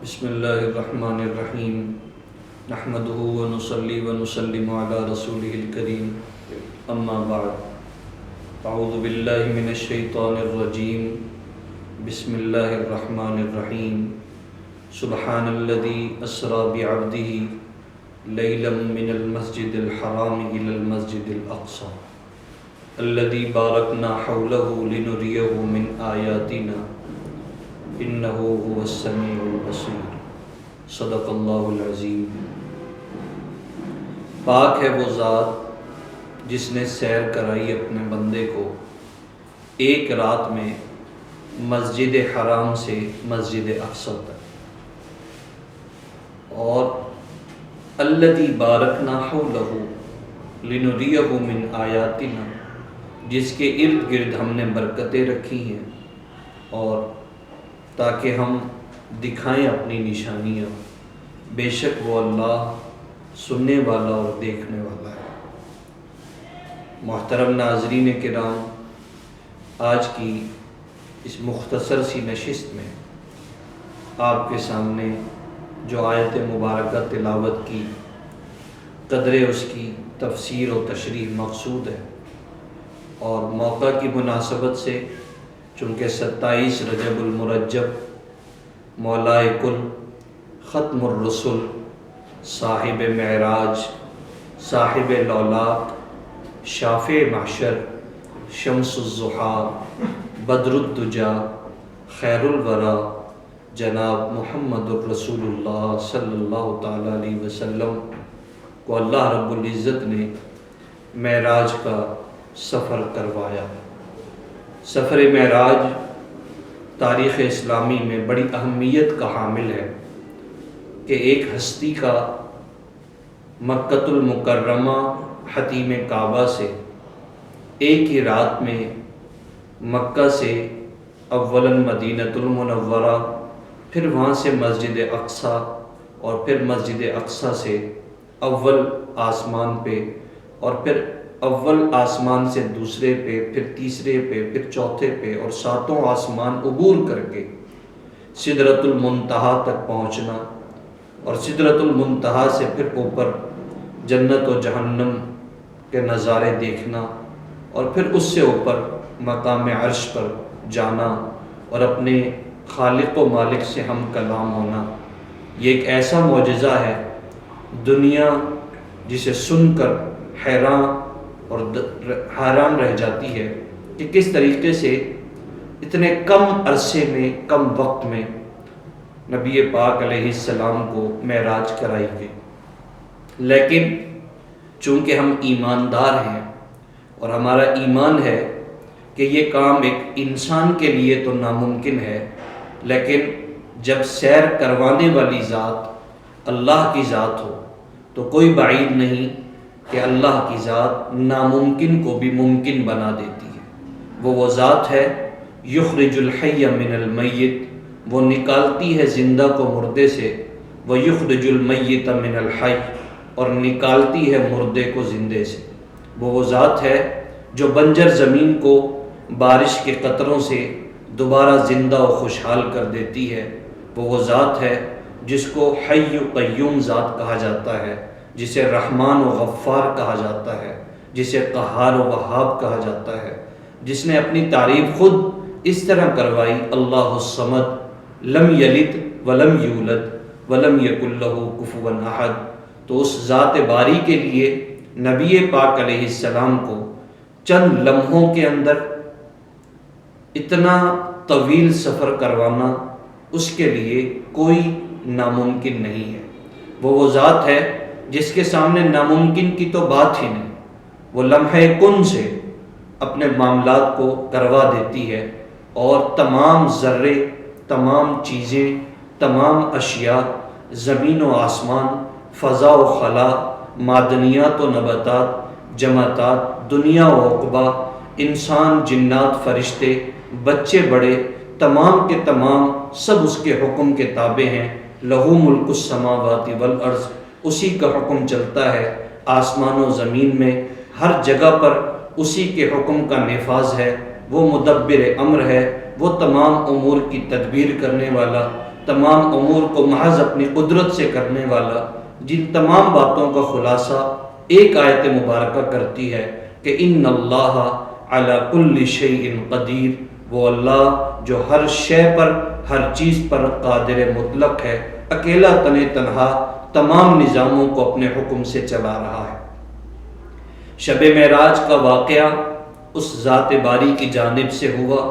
بسم اللہ الرحمن الرحیم نحمده ونصلی ونسلم علی رسولہ الکریم اما بعد اعوذ باللہ من الشیطان الرجیم بسم اللہ الرحمن الرحیم سبحان الذی اسری بعبدہ لیلا من المسجد الحرام الی المسجد الاقصی الذی بارکنا حولہ لنریہ من آیاتنا انہو هو السمیع البصیر صدق اللہ العظیم۔ پاک ہے وہ ذات جس نے سیر کرائی اپنے بندے کو ایک رات میں مسجد حرام سے مسجد اقصی تک، اور الذی بارکنا حولہ لنریہ من آیاتنا، جس کے ارد گرد ہم نے برکتیں رکھی ہیں اور تاکہ ہم دکھائیں اپنی نشانیاں، بے شک وہ اللہ سننے والا اور دیکھنے والا ہے۔ محترم ناظرین کرام، آج کی اس مختصر سی نشست میں آپ کے سامنے جو آیت مبارکہ تلاوت کی، قدر اس کی تفسیر و تشریح مقصود ہے، اور موقع کی مناسبت سے چونکہ 27 رجب المرجب مولائے کل ختم الرسل صاحب معراج صاحب لولاق شافع محشر شمس الضحیٰ بدر الدجا خیر الورا جناب محمد الرسول اللہ صلی اللہ تعالیٰ علیہ وسلم کو اللہ رب العزت نے معراج کا سفر کروایا۔ سفر معراج تاریخ اسلامی میں بڑی اہمیت کا حامل ہے کہ ایک ہستی کا مکۃ المکرمہ حتیم کعبہ سے ایک ہی رات میں مکہ سے اولاً مدینۃ المنورہ، پھر وہاں سے مسجد اقصی، اور پھر مسجد اقصی سے اول آسمان پہ، اور پھر اول آسمان سے دوسرے پہ، پھر تیسرے پہ، پھر چوتھے پہ، اور 7 آسمان عبور کر کے سدرۃ المنتہا تک پہنچنا، اور سدرۃ المنتہا سے پھر اوپر جنت و جہنم کے نظارے دیکھنا، اور پھر اس سے اوپر مقام عرش پر جانا اور اپنے خالق و مالک سے ہم کلام ہونا۔ یہ ایک ایسا معجزہ ہے، دنیا جسے سن کر حیران رہ جاتی ہے کہ کس طریقے سے اتنے کم عرصے میں، کم وقت میں نبی پاک علیہ السلام کو معراج کرائی گئی۔ لیکن چونکہ ہم ایماندار ہیں اور ہمارا ایمان ہے کہ یہ کام ایک انسان کے لیے تو ناممکن ہے، لیکن جب سیر کروانے والی ذات اللہ کی ذات ہو تو کوئی بعید نہیں کہ اللہ کی ذات ناممکن کو بھی ممکن بنا دیتی ہے۔ وہ ذات ہے یخرج الحی من المیت، وہ نکالتی ہے زندہ کو مردے سے، وہ یخرج المیت من الحی، اور نکالتی ہے مردے کو زندے سے۔ وہ ذات ہے جو بنجر زمین کو بارش کے قطروں سے دوبارہ زندہ و خوشحال کر دیتی ہے۔ وہ ذات ہے جس کو حی و قیوم ذات کہا جاتا ہے، جسے رحمان و غفار کہا جاتا ہے، جسے قہار و وہاب کہا جاتا ہے، جس نے اپنی تعریف خود اس طرح کروائی: اللہ الصمد لم یلد ولم یولد ولم یکن لہ کفوا احد۔ تو اس ذات باری کے لیے نبی پاک علیہ السلام کو چند لمحوں کے اندر اتنا طویل سفر کروانا اس کے لیے کوئی ناممکن نہیں ہے۔ وہ ذات ہے جس کے سامنے ناممکن کی تو بات ہی نہیں، وہ لمحہ کن سے اپنے معاملات کو کروا دیتی ہے، اور تمام ذرے، تمام چیزیں، تمام اشیاء، زمین و آسمان، فضا و خلا، معدنیات و نباتات، جماعتات، دنیا و عقبہ، انسان، جنات، فرشتے، بچے بڑے، تمام کے تمام سب اس کے حکم کے تابع ہیں۔ لہ ملک السماوات والارض، اسی کا حکم چلتا ہے آسمان و زمین میں، ہر جگہ پر اسی کے حکم کا نفاذ ہے۔ وہ مدبر امر ہے، وہ تمام امور کی تدبیر کرنے والا، تمام امور کو محض اپنی قدرت سے کرنے والا، جن تمام باتوں کا خلاصہ ایک آیت مبارکہ کرتی ہے کہ ان اللہ علی کل شیء قدیر، وہ اللہ جو ہر شے پر، ہر چیز پر قادر مطلق ہے، اکیلا تنہا تمام نظاموں کو اپنے حکم سے چلا رہا ہے۔ شب معراج کا واقعہ اس ذات باری کی جانب سے ہوا،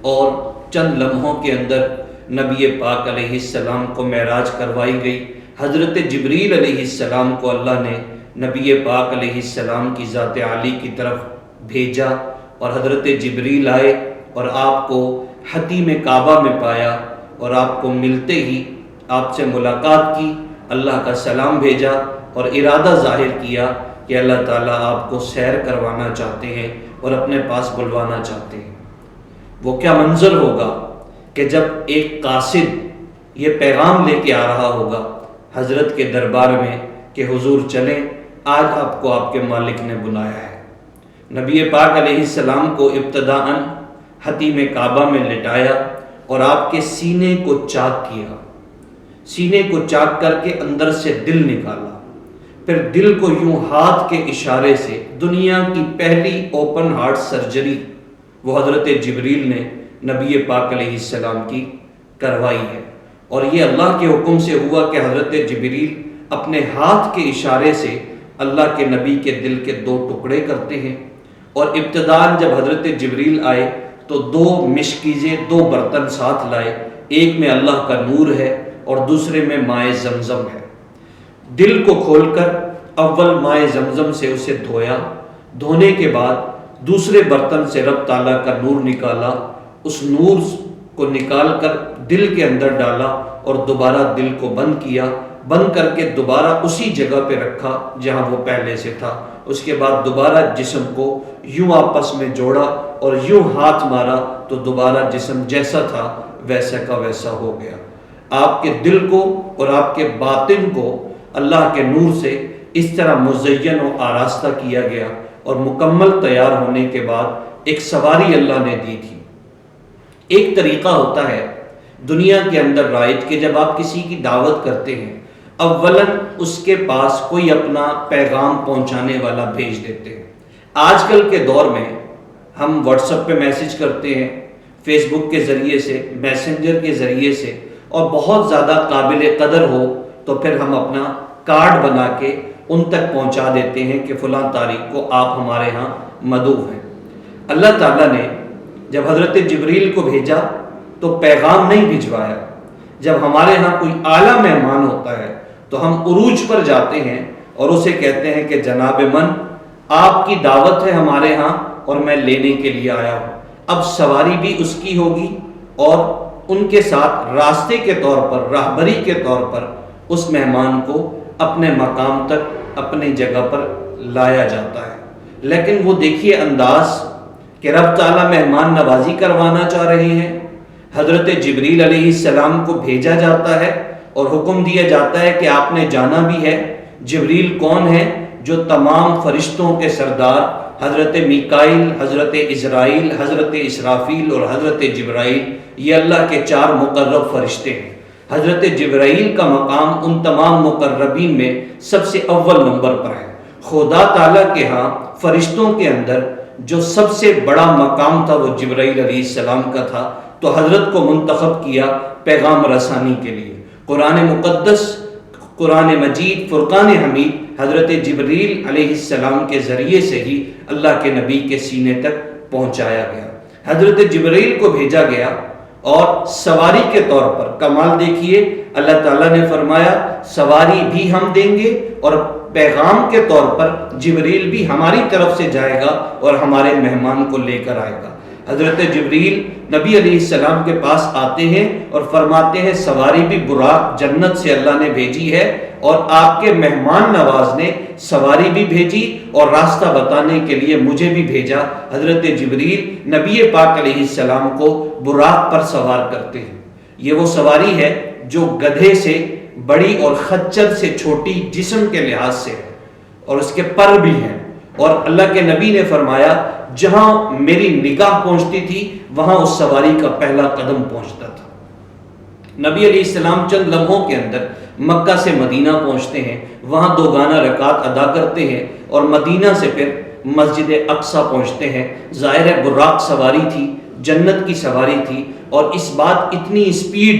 اور چند لمحوں کے اندر نبی پاک علیہ السلام کو معراج کروائی گئی۔ حضرت جبریل علیہ السلام کو اللہ نے نبی پاک علیہ السلام کی ذات عالی کی طرف بھیجا، اور حضرت جبریل آئے اور آپ کو حتیم کعبہ میں پایا، اور آپ کو ملتے ہی آپ سے ملاقات کی، اللہ کا سلام بھیجا اور ارادہ ظاہر کیا کہ اللہ تعالیٰ آپ کو سیر کروانا چاہتے ہیں اور اپنے پاس بلوانا چاہتے ہیں۔ وہ کیا منظر ہوگا کہ جب ایک قاصد یہ پیغام لے کے آ رہا ہوگا حضرت کے دربار میں کہ حضور چلیں، آج آپ کو آپ کے مالک نے بلایا ہے۔ نبی پاک علیہ السلام کو ابتداءً حتیم کعبہ میں لٹایا اور آپ کے سینے کو چاک کیا، سینے کو چاک کر کے اندر سے دل نکالا، پھر دل کو یوں ہاتھ کے اشارے سے، دنیا کی پہلی اوپن ہارٹ سرجری وہ حضرت جبریل نے نبی پاک علیہ السلام کی کروائی ہے، اور یہ اللہ کے حکم سے ہوا کہ حضرت جبریل اپنے ہاتھ کے اشارے سے اللہ کے نبی کے دل کے 2 ٹکڑے کرتے ہیں، اور ابتداءً جب حضرت جبریل آئے تو 2 مشکیزیں، 2 برتن ساتھ لائے، ایک میں اللہ کا نور ہے اور دوسرے میں مائے زمزم ہے۔ دل کو کھول کر اول مائے زمزم سے اسے دھویا، دھونے کے بعد دوسرے برتن سے رب تعالیٰ کا نور نکالا، اس نور کو نکال کر دل کے اندر ڈالا اور دوبارہ دل کو بند کیا، بند کر کے دوبارہ اسی جگہ پہ رکھا جہاں وہ پہلے سے تھا۔ اس کے بعد دوبارہ جسم کو یوں آپس میں جوڑا اور یوں ہاتھ مارا تو دوبارہ جسم جیسا تھا ویسا کا ویسا ہو گیا۔ آپ کے دل کو اور آپ کے باطن کو اللہ کے نور سے اس طرح مزین و آراستہ کیا گیا، اور مکمل تیار ہونے کے بعد ایک سواری اللہ نے دی تھی۔ ایک طریقہ ہوتا ہے دنیا کے اندر رائج کہ جب آپ کسی کی دعوت کرتے ہیں، اولاً اس کے پاس کوئی اپنا پیغام پہنچانے والا بھیج دیتے ہیں۔ آج کل کے دور میں ہم واٹس ایپ پہ میسج کرتے ہیں، فیس بک کے ذریعے سے، میسنجر کے ذریعے سے، اور بہت زیادہ قابل قدر ہو تو پھر ہم اپنا کارڈ بنا کے ان تک پہنچا دیتے ہیں کہ فلاں تاریخ کو آپ ہمارے ہاں مدعو ہیں۔ اللہ تعالیٰ نے جب حضرت جبریل کو بھیجا تو پیغام نہیں بھجوایا۔ جب ہمارے ہاں کوئی اعلیٰ مہمان ہوتا ہے تو ہم عروج پر جاتے ہیں اور اسے کہتے ہیں کہ جناب من، آپ کی دعوت ہے ہمارے ہاں اور میں لینے کے لیے آیا ہوں۔ اب سواری بھی اس کی ہوگی، اور ان کے ساتھ راستے کے طور پر، راہبری کے طور پر اس مہمان کو اپنے مقام تک، اپنی جگہ پر لایا جاتا ہے۔ لیکن وہ دیکھیے انداز کہ رب تعالیٰ مہمان نوازی کروانا چاہ رہے ہیں۔ حضرت جبریل علیہ السلام کو بھیجا جاتا ہے اور حکم دیا جاتا ہے کہ آپ نے جانا بھی ہے۔ جبریل کون ہے؟ جو تمام فرشتوں کے سردار حضرت میکائیل، حضرت عزرائیل، حضرت اسرافیل اور حضرت جبرائیل، یہ اللہ کے 4 مقرب فرشتے ہیں۔ حضرت جبرائیل کا مقام ان تمام مقربین میں سب سے اول نمبر پر ہے۔ خدا تعالیٰ کے ہاں فرشتوں کے اندر جو سب سے بڑا مقام تھا وہ جبرائیل علیہ السلام کا تھا، تو حضرت کو منتخب کیا پیغام رسانی کے لیے۔ قرآن مقدس، قرآن مجید، فرقان حمید حضرت جبریل علیہ السلام کے ذریعے سے ہی اللہ کے نبی کے سینے تک پہنچایا گیا۔ حضرت جبریل کو بھیجا گیا اور سواری کے طور پر کمال دیکھیے، اللہ تعالیٰ نے فرمایا سواری بھی ہم دیں گے، اور پیغام کے طور پر جبریل بھی ہماری طرف سے جائے گا اور ہمارے مہمان کو لے کر آئے گا۔ حضرت جبریل نبی علیہ السلام کے پاس آتے ہیں اور فرماتے ہیں سواری بھی براق جنت سے اللہ نے بھیجی ہے، اور آپ کے مہمان نواز نے سواری بھی بھیجی اور راستہ بتانے کے لیے مجھے بھی بھیجا۔ حضرت جبریل نبی پاک علیہ السلام کو براق پر سوار کرتے ہیں۔ یہ وہ سواری ہے جو گدھے سے بڑی اور خچر سے چھوٹی جسم کے لحاظ سے ہے، اور اس کے پر بھی ہیں، اور اللہ کے نبی نے فرمایا جہاں میری نگاہ پہنچتی تھی وہاں اس سواری کا پہلا قدم پہنچتا تھا۔ نبی علیہ السلام چند لمحوں کے اندر مکہ سے مدینہ پہنچتے ہیں، وہاں 2 گانا رکعت ادا کرتے ہیں اور مدینہ سے پھر مسجد اقصی پہنچتے ہیں۔ ظاہر ہے براق سواری تھی، جنت کی سواری تھی، اور اس بات اتنی سپیڈ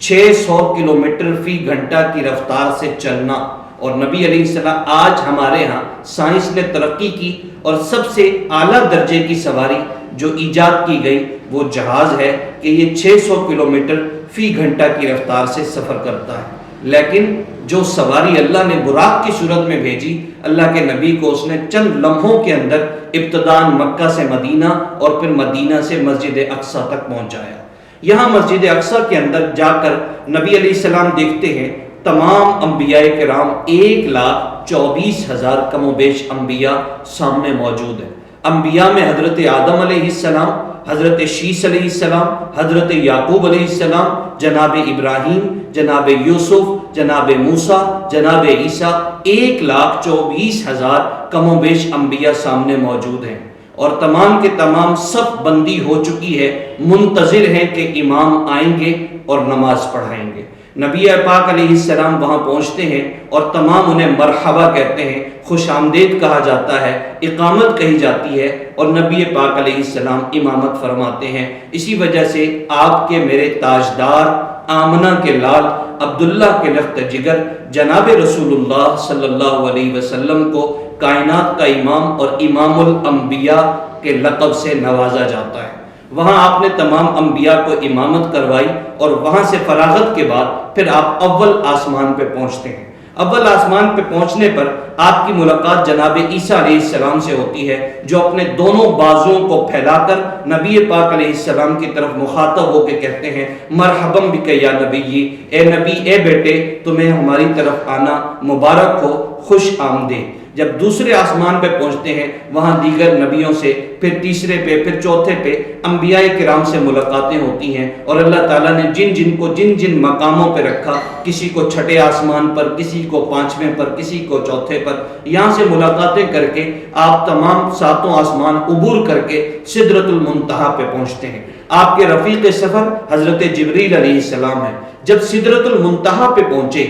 600 کلومیٹر فی گھنٹہ کی رفتار سے چلنا، اور نبی علیہ السلام آج ہمارے ہاں سائنس نے ترقی کی اور سب سے اعلیٰ درجے کی سواری جو ایجاد کی گئی وہ جہاز ہے کہ یہ 600 کلومیٹر فی گھنٹہ کی رفتار سے سفر کرتا ہے، لیکن جو سواری اللہ نے براق کی صورت میں بھیجی، اللہ کے نبی کو اس نے چند لمحوں کے اندر ابتداءً مکہ سے مدینہ اور پھر مدینہ سے مسجد اقصی تک پہنچایا۔ یہاں مسجد اقصی کے اندر جا کر نبی علیہ السلام دیکھتے ہیں تمام انبیاء کرام 1,24,000 کم و بیش انبیاء سامنے موجود ہیں۔ انبیاء میں حضرت آدم علیہ السلام، حضرت شیس علیہ السلام، حضرت یعقوب علیہ السلام، جناب ابراہیم، جناب یوسف، جناب موسیٰ، جناب عیسیٰ، 1,24,000 کم و بیش انبیاء سامنے موجود ہیں، اور تمام کے تمام صف بندی ہو چکی ہے، منتظر ہیں کہ امام آئیں گے اور نماز پڑھائیں گے۔ نبی پاک علیہ السلام وہاں پہنچتے ہیں اور تمام انہیں مرحبا کہتے ہیں، خوش آمدید کہا جاتا ہے، اقامت کہی جاتی ہے، اور نبی پاک علیہ السلام امامت فرماتے ہیں۔ اسی وجہ سے آپ کے میرے تاجدار، آمنہ کے لال، عبداللہ کے لخت جگر، جناب رسول اللہ صلی اللہ علیہ وسلم کو کائنات کا امام اور امام الانبیاء کے لقب سے نوازا جاتا ہے۔ وہاں آپ نے تمام انبیاء کو امامت کروائی، اور وہاں سے فراغت کے بعد پھر آپ اول آسمان پہ پہنچتے ہیں۔ اول آسمان پہ پہنچنے پر آپ کی ملاقات جناب عیسیٰ علیہ السلام سے ہوتی ہے، جو اپنے دونوں بازوؤں کو پھیلا کر نبی پاک علیہ السلام کی طرف مخاطب ہو کے کہتے ہیں مرحباً بک یا نبی، اے نبی، اے بیٹے، تمہیں ہماری طرف آنا مبارک ہو، خوش آمدید۔ جب دوسرے آسمان پہ پہنچتے ہیں وہاں دیگر نبیوں سے، پھر تیسرے پہ، پھر چوتھے پہ انبیاء کرام سے ملاقاتیں ہوتی ہیں، اور اللہ تعالیٰ نے جن جن کو جن جن مقاموں پہ رکھا، کسی کو چھٹے آسمان پر، کسی کو 5ویں پر، کسی کو چوتھے پر، یہاں سے ملاقاتیں کر کے آپ تمام 7 آسمان عبور کر کے سدرۃ المنتہا پہ پہنچتے ہیں۔ آپ کے رفیق سفر حضرت جبریل علیہ السلام ہیں۔ جب سدرۃ المنتہا پہ پہنچے،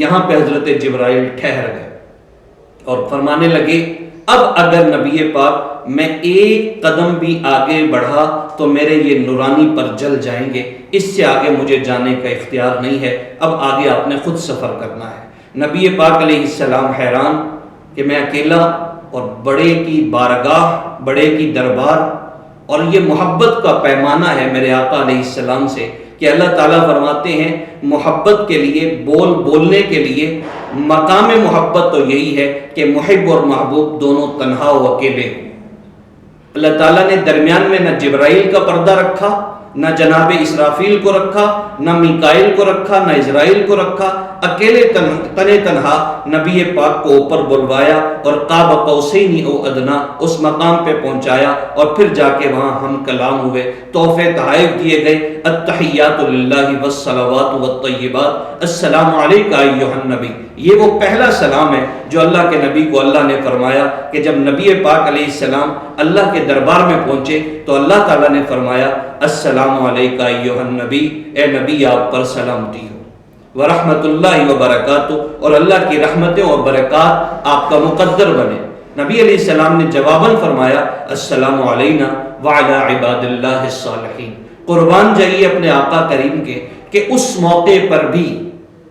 یہاں پہ حضرت جبرائیل ٹھہر گئے اور فرمانے لگے اب اگر نبی پاک میں ایک قدم بھی آگے بڑھا تو میرے یہ نورانی پر جل جائیں گے، اس سے آگے مجھے جانے کا اختیار نہیں ہے، اب آگے آپ نے خود سفر کرنا ہے۔ نبی پاک علیہ السلام حیران کہ میں اکیلا، اور بڑے کی بارگاہ، بڑے کی دربار، اور یہ محبت کا پیمانہ ہے میرے آقا علیہ السلام سے کہ اللہ تعالیٰ فرماتے ہیں محبت کے لیے، بولنے کے لیے مقام محبت تو یہی ہے کہ محب اور محبوب دونوں تنہا و اکیلے ہوں۔ اللہ تعالیٰ نے درمیان میں نہ جبرائیل کا پردہ رکھا، نہ جناب اسرافیل کو رکھا، نہ میکائیل کو رکھا، نہ اسرائیل کو رکھا، اکیلے تنے تنہا نبی پاک کو اوپر بلوایا اور قاب قوسین او ادنا اس مقام پہ پہنچایا، اور پھر جا کے وہاں ہم کلام ہوئے، تحفے تحائف دیے گئے، التحیات للہ والصلوات والطیبات، السلام علیکہ ایھا النبی۔ یہ وہ پہلا سلام ہے جو اللہ کے نبی کو اللہ نے فرمایا کہ جب نبی پاک علیہ السلام اللہ کے دربار میں پہنچے تو اللہ تعالیٰ نے فرمایا السلام علیکہ ایھا النبی، اے نبی آپ پر سلامتی ہو، ورحمۃ اللہ وبرکاتہ، اور اللہ کی رحمتیں اور برکات آپ کا مقدر بنے۔ نبی علیہ السلام نے جواباً فرمایا السلام علینا وعلی عباد اللہ الصالحین۔ قربان جائیے اپنے آقا کریم کے کہ اس موقع پر بھی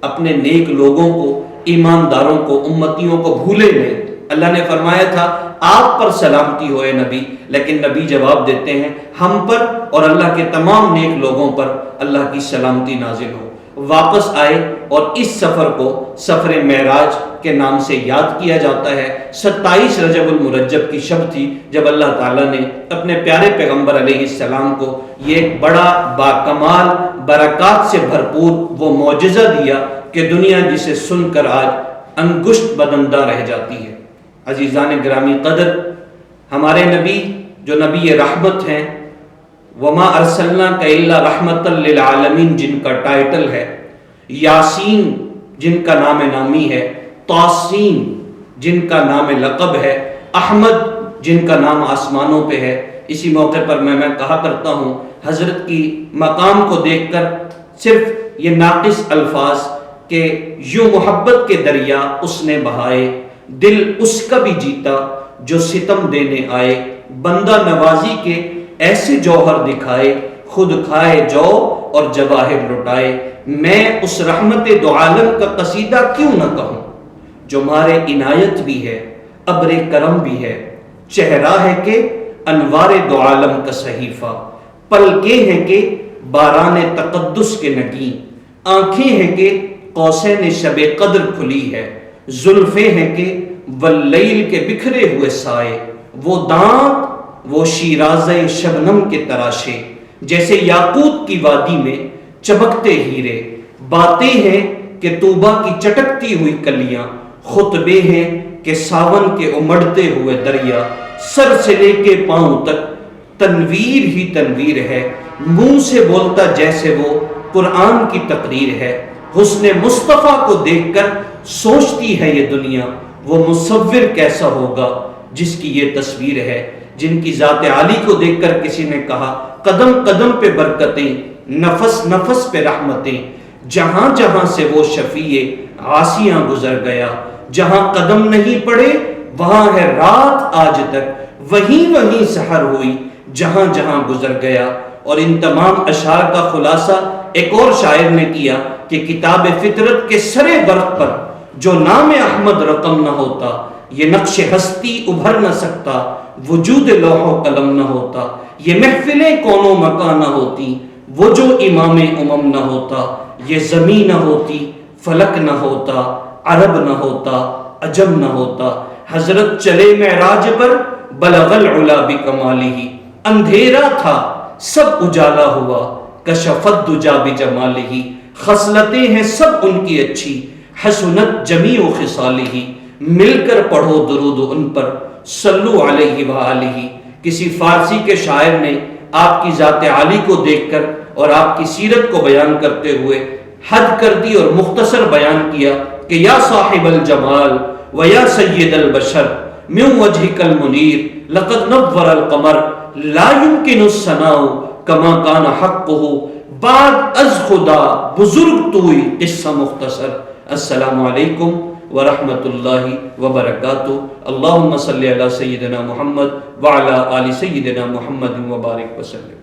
اپنے نیک لوگوں کو، ایمانداروں کو، امتیوں کو بھولے نہیں۔ اللہ نے فرمایا تھا آپ پر سلامتی ہو اے نبی، لیکن نبی جواب دیتے ہیں ہم پر اور اللہ کے تمام نیک لوگوں پر اللہ کی سلامتی نازل ہو۔ واپس آئے اور اس سفر کو سفر معراج کے نام سے یاد کیا جاتا ہے۔ 27 رجب المرجب کی شب تھی جب اللہ تعالیٰ نے اپنے پیارے پیغمبر علیہ السلام کو یہ بڑا باکمال برکات سے بھرپور وہ معجزہ دیا کہ دنیا جسے سن کر آج انگشت بدندہ رہ جاتی ہے۔ عزیزان گرامی قدر، ہمارے نبی جو نبی رحمت ہیں، وما ارسلناک الا رحمۃ للعالمین جن کا ٹائٹل ہے، یاسین جن کا نام نامی ہے، طاسین جن کا نام لقب ہے، احمد جن کا نام آسمانوں پہ ہے، اسی موقع پر میں کہا کرتا ہوں حضرت کی مقام کو دیکھ کر صرف یہ ناقص الفاظ کہ یوں محبت کے دریا اس نے بہائے، دل اس کا بھی جیتا جو ستم دینے آئے، بندہ نوازی کے ایسے جوہر دکھائے، خود کھائے جو اور جواہر لٹائے۔ میں اس رحمت دو عالم کا قصیدہ کیوں نہ کہوں جو مارے عنایت بھی ہے، ابر کرم بھی ہے، چہرہ ہے کہ انوار دو عالم کا صحیفہ، پلکیں ہیں کہ باران تقدس کے نگیں، آنکھیں ہیں کہ قوسین شب قدر کھلی ہے، زلفیں ہیں کہ واللیل کے بکھرے ہوئے سائے، وہ دانت وہ شیرازہ شبنم کے تراشے، جیسے یاقوت کی وادی میں چمکتے ہیرے، باتیں ہیں کہ طوبہ کی چٹکتی ہوئی کلیاں، خطبے ہیں کہ ساون کے امڑتے ہوئے دریا، سر سے لے کے پاؤں تک تنویر ہی تنویر ہے، منہ سے بولتا جیسے وہ قرآن کی تقریر ہے، حسن مصطفیٰ کو دیکھ کر سوچتی ہے یہ دنیا، وہ مصور کیسا ہوگا جس کی یہ تصویر ہے، جن کی ذات عالی کو دیکھ کر کسی نے کہا قدم قدم پہ برکتیں، نفس نفس پہ رحمتیں، جہاں جہاں سے وہ شفیع عاصیاں گزر گیا، جہاں قدم نہیں پڑے وہاں ہے رات آج تک، وہیں وہیں سحر ہوئی جہاں جہاں گزر گیا۔ اور ان تمام اشعار کا خلاصہ ایک اور شاعر نے کیا کہ کتاب فطرت کے سرے برق پر جو نام احمد رقم نہ ہوتا، یہ نقش ہستی ابھر نہ سکتا، وجود لوح و قلم نہ ہوتا، یہ محفلیں کون و مکان نہ ہوتی، وہ جو امام امم نہ ہوتا، یہ زمین نہ ہوتی، فلک نہ ہوتا، عرب نہ ہوتا، عجم نہ ہوتا۔ حضرت چلے معراج پر بلغ العلا بکمالہ، اندھیرا تھا سب اجالا ہوا، کشف الدجا بجمالہ، خصلتیں ہیں سب ان کی اچھی، حسنت جمیع خصالہ، مل کر پڑھو درود ان پر، صلو علیہ وآلہ۔ کسی فارسی کے شاعر نے آپ کی ذات عالی کو دیکھ کر اور آپ کی سیرت کو بیان کرتے ہوئے حد کر دی اور مختصر بیان کیا کہ یا صاحب الجمال و یا سید البشر من وجهك المنیر لقد نور القمر لا يمكن الثناء کما کان حقہ، بعد از خدا بزرگ توئی قصہ مختصر۔ السلام علیکم ورحمۃ اللہ وبرکاتہ۔ اللہم صلی علی سیدنا محمد وعلی آل سیدنا محمد وبارک وسلم۔